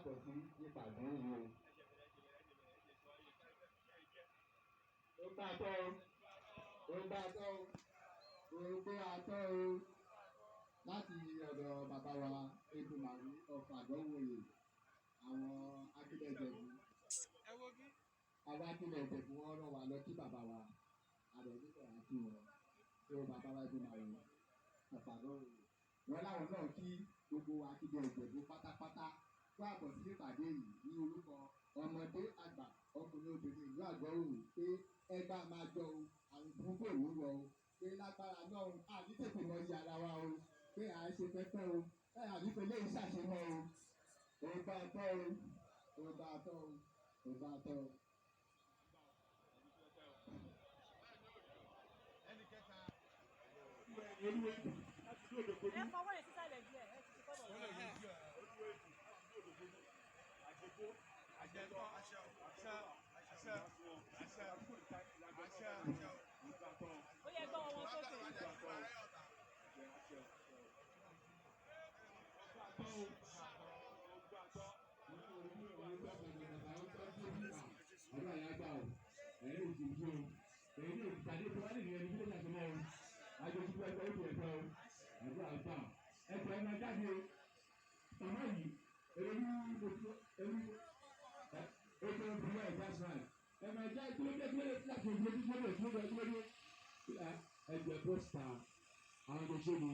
káàbọ̀ sí ìpàdé yìí o. ó bá tọ́ o ó bá tọ́ o ó gbé atọ́ o láti ọ̀dọ̀ bàbá wa Èdùmàrè ọ̀fà àdánwòye àwọn akílẹ̀ Ìjẹ̀bú. àwọn akílẹ̀ Ìjẹ̀bú wọn rán wa lọ kí bàbá wa àdẹ̀dúgbò àti wọn tó bàbá wa Èdùmàrè ọ̀fà àdánwòye. wọn láwọn náà kí gbogbo akílẹ̀ Ìjẹ̀bú pátápátá fún àbọ̀ sí ìpàdé yìí ní orúkọ ọmọdé àgbà ọkùnrin obìnrin ìlú Àgọ́rùn pé ẹgbà máa jọ o àwọn ìdúgbò ìlú rọ o pé lágbára náà àní tètè mọ iye ara wa o pé à ń ṣe pẹpẹ o àní pẹ̀lẹ́ yìí ṣàṣemọ o òun bá tọ́ o òun bá tọ́ o òun bá tọ́ o. ẹ fọwọ́ yẹn sísàlẹ̀ díẹ̀ ẹ ti ti kọ́ bọ̀ wọ́n. Àjẹtọ́ àṣẹ ó yẹ gbọ́ wọn sókè. ọdún àyágbá o ẹ̀yìn òṣèlú o èyí ní ìpàdé tó wá lè ní ẹni tó ṣàtúnmọ́ o àjọṣepọ̀ ẹgbẹ́ òkè ẹ̀fọ́ o ọdún àgbà ẹ̀fọ́ ẹ̀ máa jáde o tàmá yìí èyí ní oṣù èyí ètò ìpínlẹ̀ ìdásán ẹ̀ máa já kílódé láti ìdílé kílódé ẹgbẹ́ pósítà àwọn tó ṣe ni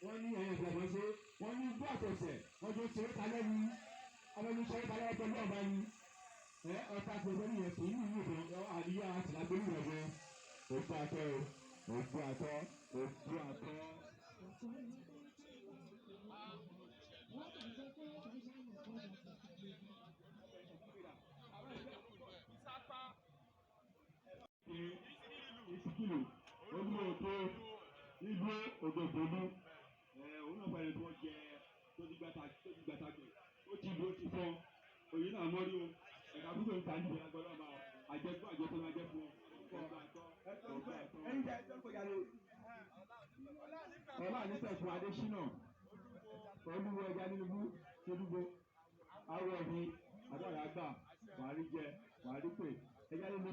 wọ́n ní ẹ̀yìn ìgbàgbọ́ ṣe wọ́n ní bó àtọ̀sẹ̀ wọ́n tó ṣe é kalẹ́ ni ọmọdé ṣe é kalẹ́ pẹ̀lú ọba ni ọ̀tá tó ṣe nìyẹn kì í ní ìlú àríyá àtìlágbélé rẹ̀ gan òkú àtọ́ òkú àtọ́ òkú àtọ́. ìsìkìlò olúwo ìlú òdòdó òun náà pẹ̀lú tó jẹ tó ti gbàtàgbẹ̀ ó ti lu ó ti fọ́ òyìn náà mọ́rí o ẹ̀ka púpọ̀ níta níbi agbọ́dọ̀ máa àjẹkù àjẹkù máa jẹ́ fún ọ. ọlá àníṣẹ́fún Adésínà olúwo ẹja nínú Tinubu awọ mi àdọ́rà gbà wàárí jẹ wàárí pè ẹja nínú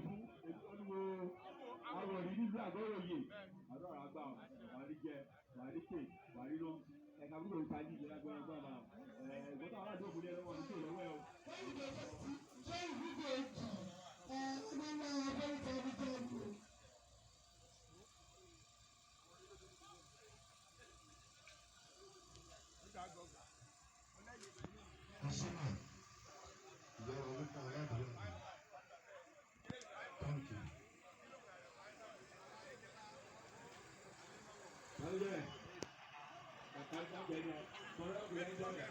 olúwo awọ rí nílùú Àgọ́ròyè àdọ́rà gbà wàárí jẹ wàárí pè wàárí ló ẹ̀ka púpọ̀ níta níbi agbọ́dọ̀ gbà máa ẹ̀gbọ́n tó aládùn òkú ní ẹlẹ́wọ̀n ní kí ìlọ́wọ́ ẹ̀ o. ṣé ìdíje èjì ọmọ náà ọdún tẹ̀lé tẹ̀lé. Asima, ìjọba orúkọ aláàbẹ̀rẹ̀ thank you. Hallelujah. Kàkà ń dábẹ́ ní ọ̀rọ̀ ọ̀gbìn ẹ̀jọ̀ rẹ̀.